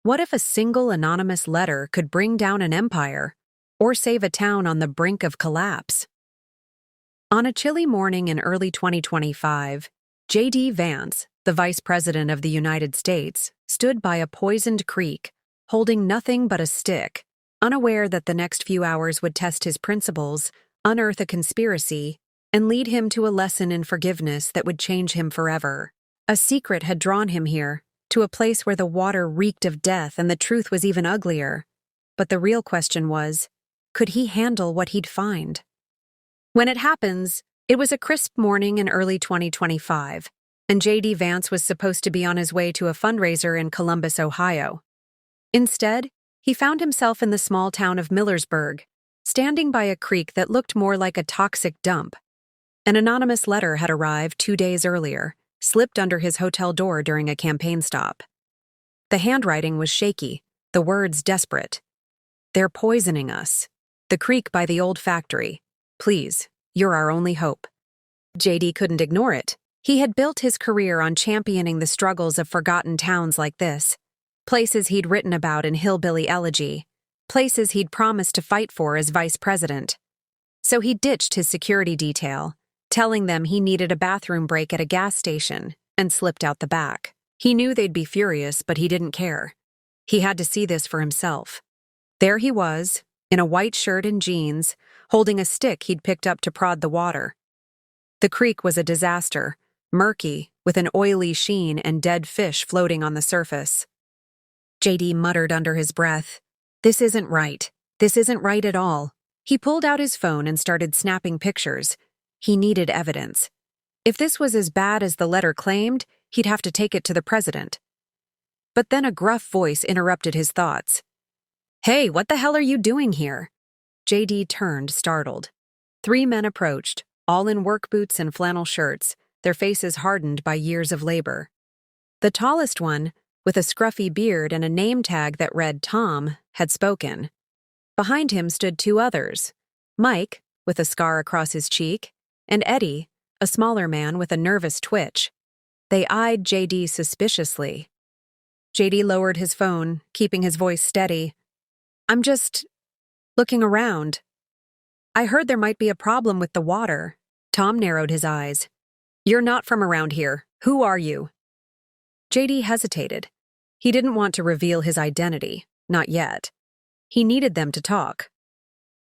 What if a single anonymous letter could bring down an empire or save a town on the brink of collapse? On a chilly morning in early 2025, JD Vance, the Vice President of the United States, stood by a poisoned creek, holding nothing but a stick, unaware that the next few hours would test his principles, unearth a conspiracy, and lead him to a lesson in forgiveness that would change him forever. A secret had drawn him here, to a place where the water reeked of death and the truth was even uglier. But the real question was, could he handle what he'd find? When it happens, it was a crisp morning in early 2025, and JD Vance was supposed to be on his way to a fundraiser in Columbus, Ohio. Instead, he found himself in the small town of Millersburg, standing by a creek that looked more like a toxic dump. An anonymous letter had arrived 2 days earlier, slipped under his hotel door during a campaign stop. The handwriting was shaky, the words desperate. "They're poisoning us. The creek by the old factory. Please, you're our only hope." JD couldn't ignore it. He had built his career on championing the struggles of forgotten towns like this. Places he'd written about in Hillbilly Elegy. Places he'd promised to fight for as vice president. So he ditched his security detail, telling them he needed a bathroom break at a gas station, and slipped out the back. He knew they'd be furious, but he didn't care. He had to see this for himself. There he was, in a white shirt and jeans, holding a stick he'd picked up to prod the water. The creek was a disaster, murky, with an oily sheen and dead fish floating on the surface. JD muttered under his breath, "This isn't right. This isn't right at all." He pulled out his phone and started snapping pictures. He needed evidence. If this was as bad as the letter claimed, he'd have to take it to the president. But then a gruff voice interrupted his thoughts. "Hey, what the hell are you doing here?" JD turned, startled. 3 men approached, all in work boots and flannel shirts, their faces hardened by years of labor. The tallest one, with a scruffy beard and a name tag that read Tom, had spoken. Behind him stood 2 others, Mike, with a scar across his cheek, and Eddie, a smaller man with a nervous twitch. They eyed JD suspiciously. JD lowered his phone, keeping his voice steady. "I'm just looking around. I heard there might be a problem with the water." Tom narrowed his eyes. "You're not from around here. Who are you?" JD hesitated. He didn't want to reveal his identity, not yet. He needed them to talk.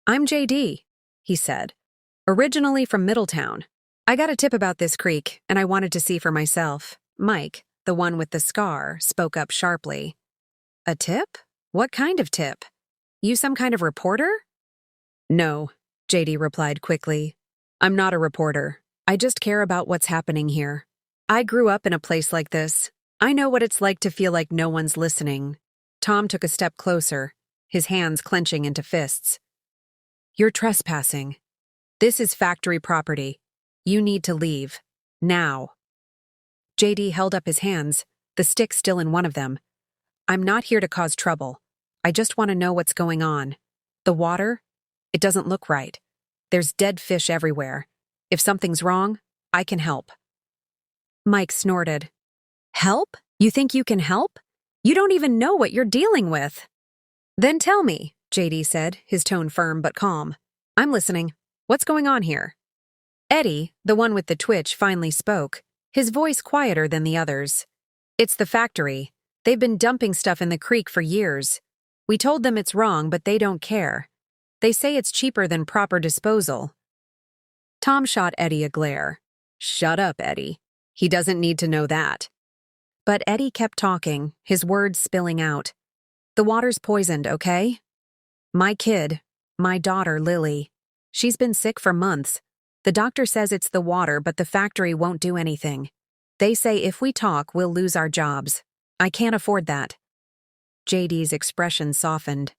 "I'm JD," he said. "Originally from Middletown. I got a tip about this creek, and I wanted to see for myself." Mike, the one with the scar, spoke up sharply. "A tip? What kind of tip? You some kind of reporter?" "No," JD replied quickly. "I'm not a reporter. I just care about what's happening here. I grew up in a place like this. I know what it's like to feel like no one's listening." Tom took a step closer, his hands clenching into fists. "You're trespassing. This is factory property. You need to leave. Now." JD held up his hands, the stick still in one of them. "I'm not here to cause trouble. I just want to know what's going on. The water? It doesn't look right. There's dead fish everywhere. If something's wrong, I can help." Mike snorted. "Help? You think you can help? You don't even know what you're dealing with." "Then tell me," JD said, his tone firm but calm. "I'm listening. What's going on here?" Eddie, the one with the twitch, finally spoke, his voice quieter than the others. "It's the factory. They've been dumping stuff in the creek for years. We told them it's wrong, but they don't care. They say it's cheaper than proper disposal." Tom shot Eddie a glare. "Shut up, Eddie. He doesn't need to know that." But Eddie kept talking, his words spilling out. "The water's poisoned, okay? My kid, my daughter, Lily. She's been sick for months. The doctor says it's the water, but the factory won't do anything. They say if we talk, we'll lose our jobs. I can't afford that." JD's expression softened.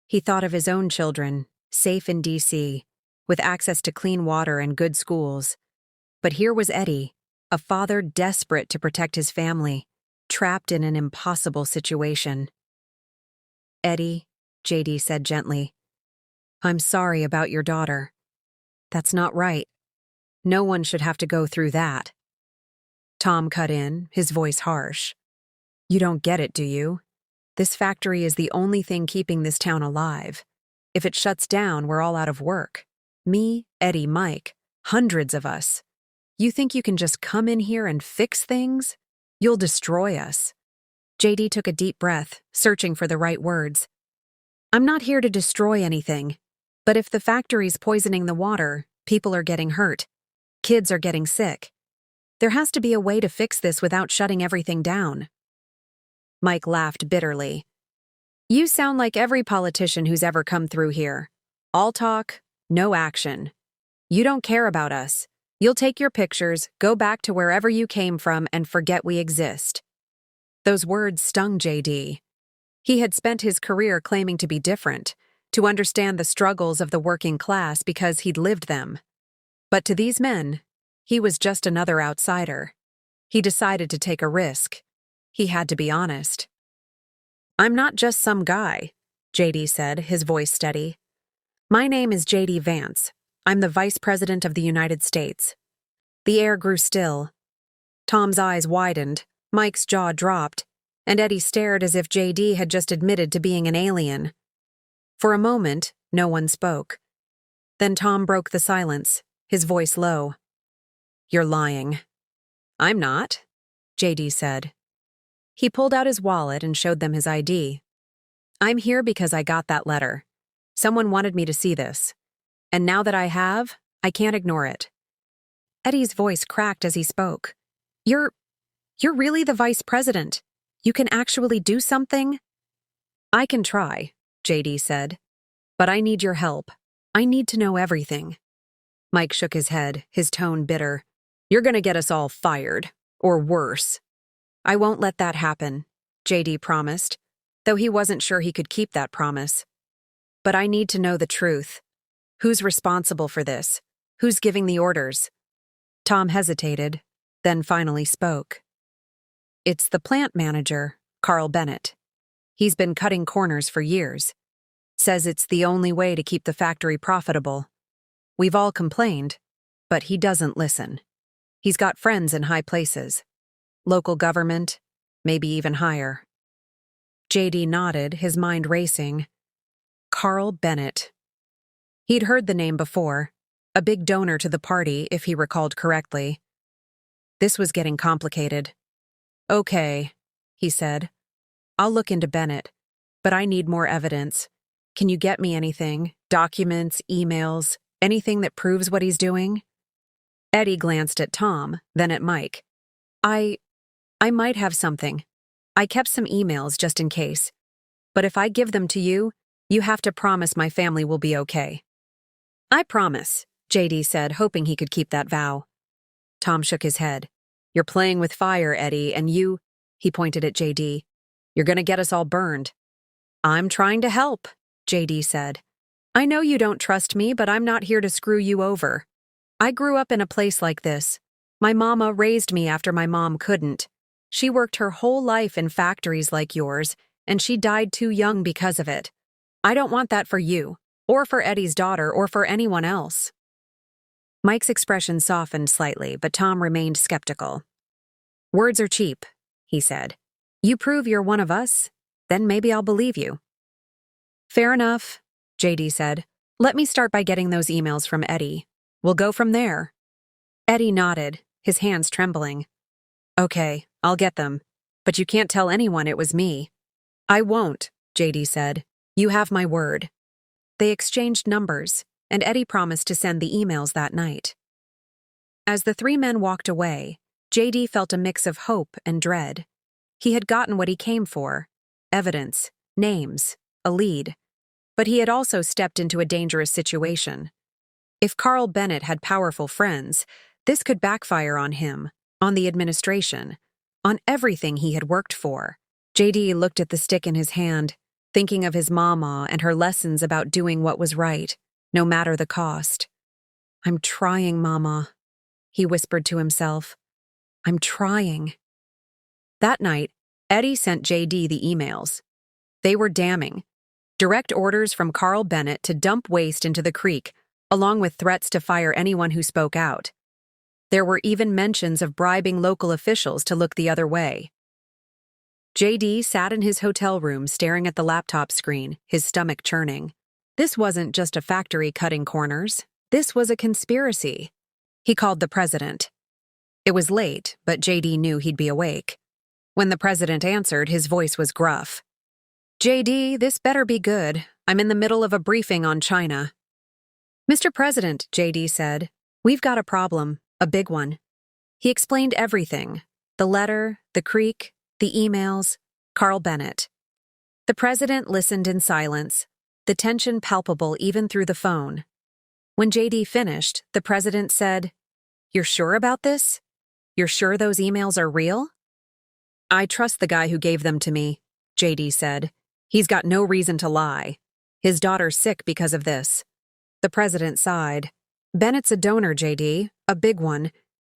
He thought of his own children, safe in D.C., with access to clean water and good schools. But here was Eddie, a father desperate to protect his family, trapped in an impossible situation. "Eddie," JD said gently, "I'm sorry about your daughter. That's not right. No one should have to go through that." Tom cut in, his voice harsh. "You don't get it, do you? This factory is the only thing keeping this town alive. If it shuts down, we're all out of work. Me, Eddie, Mike, hundreds of us. You think you can just come in here and fix things? You'll destroy us." JD took a deep breath, searching for the right words. "I'm not here to destroy anything. But if the factory's poisoning the water, people are getting hurt. Kids are getting sick. There has to be a way to fix this without shutting everything down." Mike laughed bitterly. "You sound like every politician who's ever come through here. All talk, no action. You don't care about us. You'll take your pictures, go back to wherever you came from, and forget we exist." Those words stung JD. He had spent his career claiming to be different, to understand the struggles of the working class because he'd lived them. But to these men, he was just another outsider. He decided to take a risk. He had to be honest. "I'm not just some guy," JD said, his voice steady. "My name is JD Vance. I'm the Vice President of the United States." The air grew still. Tom's eyes widened, Mike's jaw dropped, and Eddie stared as if JD had just admitted to being an alien. For a moment, no one spoke. Then Tom broke the silence, his voice low. "You're lying." "I'm not," JD said. He pulled out his wallet and showed them his ID. "I'm here because I got that letter. Someone wanted me to see this. And now that I have, I can't ignore it." Eddie's voice cracked as he spoke. You're really the vice president. You can actually do something?" "I can try," JD said. "But I need your help. I need to know everything." Mike shook his head, his tone bitter. "You're gonna get us all fired. Or worse." "I won't let that happen," JD promised, though he wasn't sure he could keep that promise. "But I need to know the truth. Who's responsible for this? Who's giving the orders?" Tom hesitated, then finally spoke. "It's the plant manager, Carl Bennett. He's been cutting corners for years. Says it's the only way to keep the factory profitable. We've all complained, but he doesn't listen. He's got friends in high places. Local government, maybe even higher." JD nodded, his mind racing. Carl Bennett. He'd heard the name before, a big donor to the party, if he recalled correctly. This was getting complicated. "Okay," he said. "I'll look into Bennett, but I need more evidence. Can you get me anything? Documents, emails, anything that proves what he's doing?" Eddie glanced at Tom, then at Mike. I might have something. I kept some emails just in case. But if I give them to you, you have to promise my family will be okay." "I promise," JD said, hoping he could keep that vow. Tom shook his head. "You're playing with fire, Eddie, and he pointed at JD. "You're gonna get us all burned." "I'm trying to help," JD said. "I know you don't trust me, but I'm not here to screw you over. I grew up in a place like this. My mama raised me after my mom couldn't. She worked her whole life in factories like yours, and she died too young because of it. I don't want that for you, or for Eddie's daughter, or for anyone else." Mike's expression softened slightly, but Tom remained skeptical. "Words are cheap," he said. "You prove you're one of us, then maybe I'll believe you." "Fair enough," JD said. "Let me start by getting those emails from Eddie. We'll go from there." Eddie nodded, his hands trembling. "Okay, I'll get them. But you can't tell anyone it was me." "I won't," JD said. "You have my word." They exchanged numbers, and Eddie promised to send the emails that night. As the three men walked away, JD felt a mix of hope and dread. He had gotten what he came for: evidence, names, a lead. But he had also stepped into a dangerous situation. If Carl Bennett had powerful friends, this could backfire on him, on the administration, on everything he had worked for. JD looked at the stick in his hand, thinking of his mama and her lessons about doing what was right, no matter the cost. "I'm trying, Mama," he whispered to himself. "I'm trying." That night, Eddie sent JD the emails. They were damning. Direct orders from Carl Bennett to dump waste into the creek, along with threats to fire anyone who spoke out. There were even mentions of bribing local officials to look the other way. JD sat in his hotel room staring at the laptop screen, his stomach churning. This wasn't just a factory cutting corners. This was a conspiracy. He called the president. It was late, but JD knew he'd be awake. When the president answered, his voice was gruff. JD, this better be good. I'm in the middle of a briefing on China. Mr. President, JD said, we've got a problem, a big one. He explained everything. The letter, the creek, the emails, Carl Bennett. The president listened in silence, the tension palpable even through the phone. When JD finished, the president said, You're sure about this? You're sure those emails are real? I trust the guy who gave them to me, JD said. He's got no reason to lie. His daughter's sick because of this. The president sighed. Bennett's a donor, JD, a big one.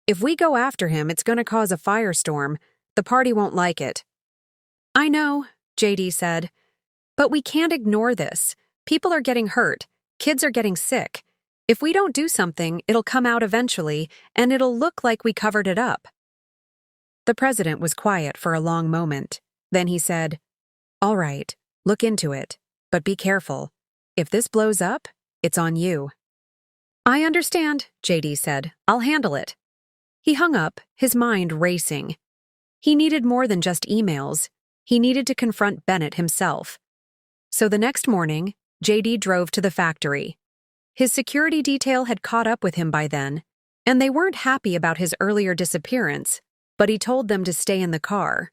If we go after him, it's going to cause a firestorm. The party won't like it. I know, JD said. But we can't ignore this. People are getting hurt. Kids are getting sick. If we don't do something, it'll come out eventually, and it'll look like we covered it up. The president was quiet for a long moment. Then he said, All right, look into it, but be careful. If this blows up, it's on you. I understand, JD said. I'll handle it. He hung up, his mind racing. He needed more than just emails. He needed to confront Bennett himself. So the next morning, JD drove to the factory. His security detail had caught up with him by then, and they weren't happy about his earlier disappearance, but he told them to stay in the car.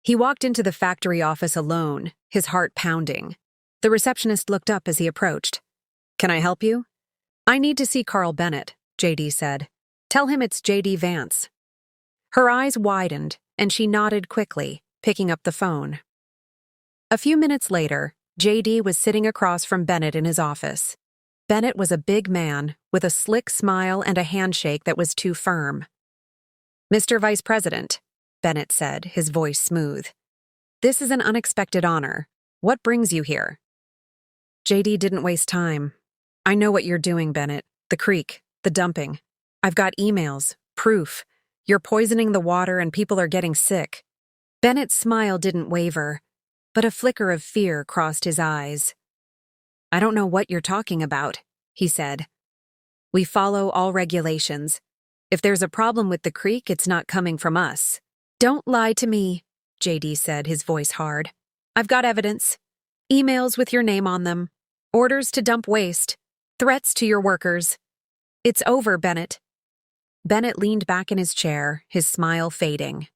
He walked into the factory office alone, his heart pounding. The receptionist looked up as he approached. Can I help you? I need to see Carl Bennett, JD said. Tell him it's JD Vance. Her eyes widened, and she nodded quickly, picking up the phone. A few minutes later, JD was sitting across from Bennett in his office. Bennett was a big man, with a slick smile and a handshake that was too firm. Mr. Vice President, Bennett said, his voice smooth. This is an unexpected honor. What brings you here? JD didn't waste time. I know what you're doing, Bennett. The creek, the dumping. I've got emails, proof. You're poisoning the water and people are getting sick. Bennett's smile didn't waver, but a flicker of fear crossed his eyes. I don't know what you're talking about, he said. We follow all regulations. If there's a problem with the creek, it's not coming from us. Don't lie to me, JD said, his voice hard. I've got evidence. Emails with your name on them. Orders to dump waste. Threats to your workers. It's over, Bennett. Bennett leaned back in his chair, his smile fading.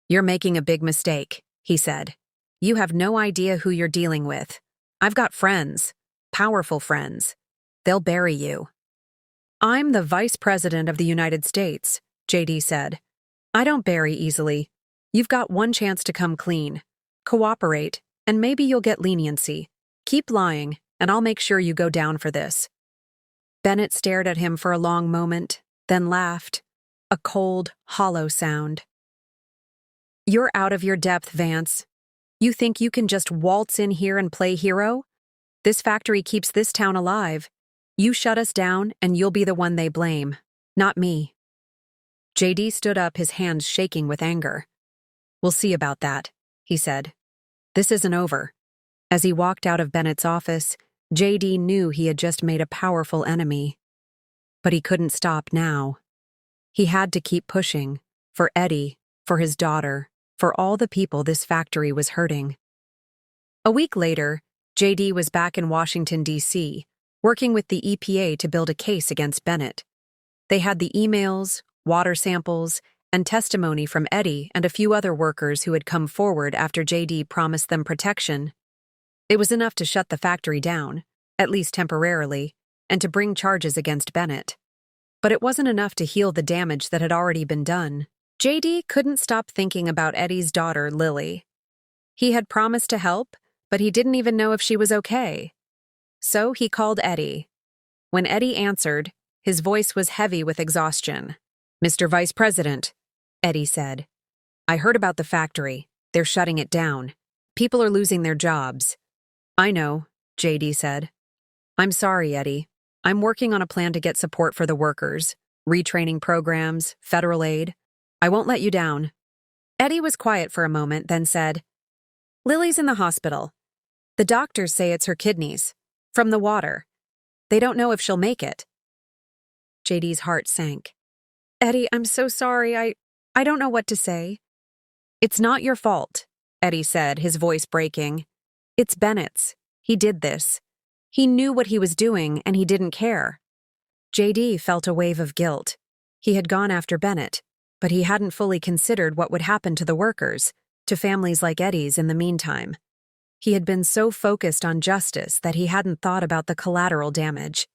You're making a big mistake, he said. You have no idea who you're dealing with. I've got friends, powerful friends. They'll bury you. I'm the Vice President of the United States, JD said. I don't bury easily. You've got one chance to come clean. Cooperate, and maybe you'll get leniency. Keep lying, and I'll make sure you go down for this. Bennett stared at him for a long moment, then laughed. A cold, hollow sound. You're out of your depth, Vance. You think you can just waltz in here and play hero? This factory keeps this town alive. You shut us down, and you'll be the one they blame, not me. JD stood up, his hands shaking with anger. We'll see about that, he said. This isn't over. As he walked out of Bennett's office, JD knew he had just made a powerful enemy. But he couldn't stop now. He had to keep pushing, for Eddie, for his daughter, for all the people this factory was hurting. A week later, JD was back in Washington, D.C., working with the EPA to build a case against Bennett. They had the emails, water samples, and testimony from Eddie and a few other workers who had come forward after JD promised them protection. It was enough to shut the factory down, at least temporarily, and to bring charges against Bennett. But it wasn't enough to heal the damage that had already been done. JD couldn't stop thinking about Eddie's daughter, Lily. He had promised to help, but he didn't even know if she was okay. So he called Eddie. When Eddie answered, his voice was heavy with exhaustion. Mr. Vice President, Eddie said. I heard about the factory. They're shutting it down. People are losing their jobs. I know, JD said. I'm sorry, Eddie. I'm working on a plan to get support for the workers, retraining programs, federal aid. I won't let you down. Eddie was quiet for a moment, then said, "Lily's in the hospital. The doctors say it's her kidneys. From the water. They don't know if she'll make it." JD's heart sank. "Eddie, I'm so sorry. I don't know what to say." "It's not your fault," Eddie said, his voice breaking. "It's Bennett's. He did this. He knew what he was doing, and he didn't care." JD felt a wave of guilt. He had gone after Bennett, but he hadn't fully considered what would happen to the workers, to families like Eddie's in the meantime. He had been so focused on justice that he hadn't thought about the collateral damage.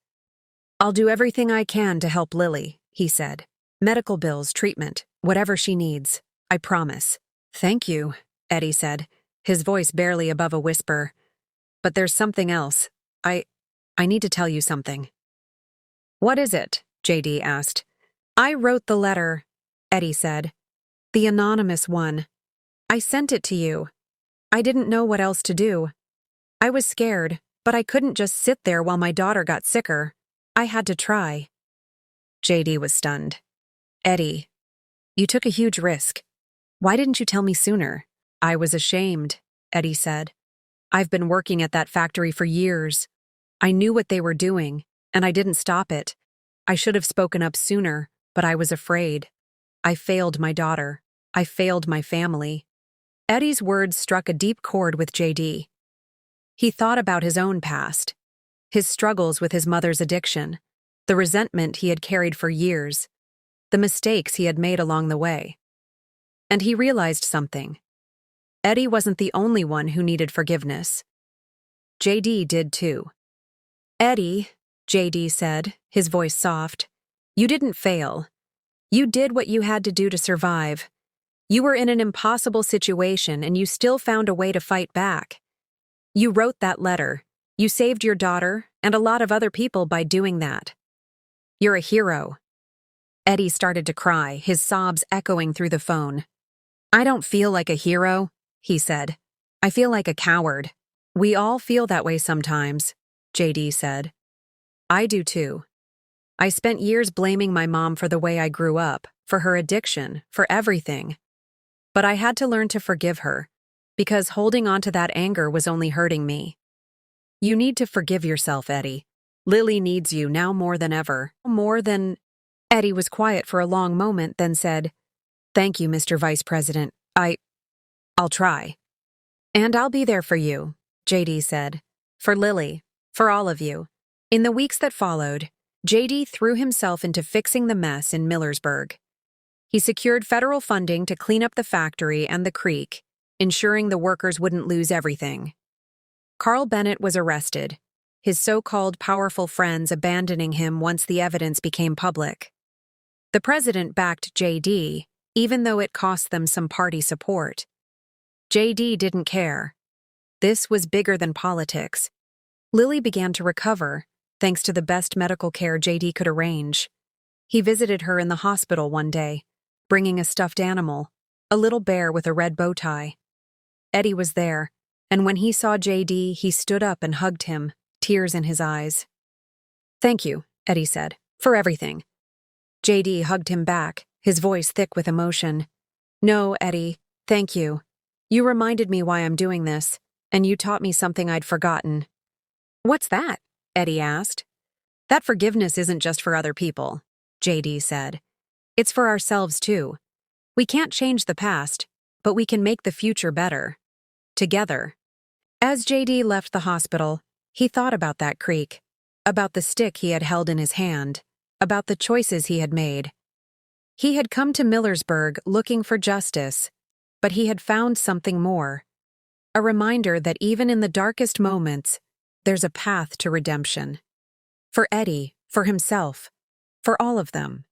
"I'll do everything I can to help Lily," he said. "Medical bills, treatment, whatever she needs. I promise." "Thank you," Eddie said, his voice barely above a whisper. "But there's something else. I need to tell you something." "What is it?" JD asked. "I wrote the letter," Eddie said. "The anonymous one. I sent it to you. I didn't know what else to do. I was scared, but I couldn't just sit there while my daughter got sicker. I had to try." JD was stunned. "Eddie, you took a huge risk. Why didn't you tell me sooner?" "I was ashamed," Eddie said. "I've been working at that factory for years. I knew what they were doing, and I didn't stop it. I should have spoken up sooner, but I was afraid. I failed my daughter. I failed my family." Eddie's words struck a deep chord with JD. He thought about his own past, his struggles with his mother's addiction, the resentment he had carried for years, the mistakes he had made along the way. And he realized something. Eddie wasn't the only one who needed forgiveness. JD did too. "Eddie," JD said, his voice soft, "you didn't fail. You did what you had to do to survive. You were in an impossible situation and you still found a way to fight back. You wrote that letter. You saved your daughter and a lot of other people by doing that. You're a hero." Eddie started to cry, his sobs echoing through the phone. "I don't feel like a hero," he said. "I feel like a coward." "We all feel that way sometimes," JD said. "I do too. I spent years blaming my mom for the way I grew up, for her addiction, for everything. But I had to learn to forgive her, because holding on to that anger was only hurting me. You need to forgive yourself, Eddie. Lily needs you now more than ever. More than—" Eddie was quiet for a long moment, then said, "Thank you, Mr. Vice President. I'll try." "And I'll be there for you," JD said. "For Lily. For all of you." In the weeks that followed, JD threw himself into fixing the mess in Millersburg. He secured federal funding to clean up the factory and the creek, ensuring the workers wouldn't lose everything. Carl Bennett was arrested, his so-called powerful friends abandoning him once the evidence became public. The president backed JD, even though it cost them some party support. JD didn't care. This was bigger than politics. Lily began to recover, thanks to the best medical care JD could arrange. He visited her in the hospital one day, bringing a stuffed animal, a little bear with a red bow tie. Eddie was there, and when he saw JD, he stood up and hugged him, tears in his eyes. "Thank you," Eddie said, "for everything." JD hugged him back, his voice thick with emotion. "No, Eddie, thank you. You reminded me why I'm doing this, and you taught me something I'd forgotten." "What's that?" Eddie asked. "That forgiveness isn't just for other people," JD said. "It's for ourselves too. We can't change the past, but we can make the future better. Together." As JD left the hospital, he thought about that creek, about the stick he had held in his hand, about the choices he had made. He had come to Millersburg looking for justice, but he had found something more. A reminder that even in the darkest moments, there's a path to redemption. For Eddie, for himself, for all of them.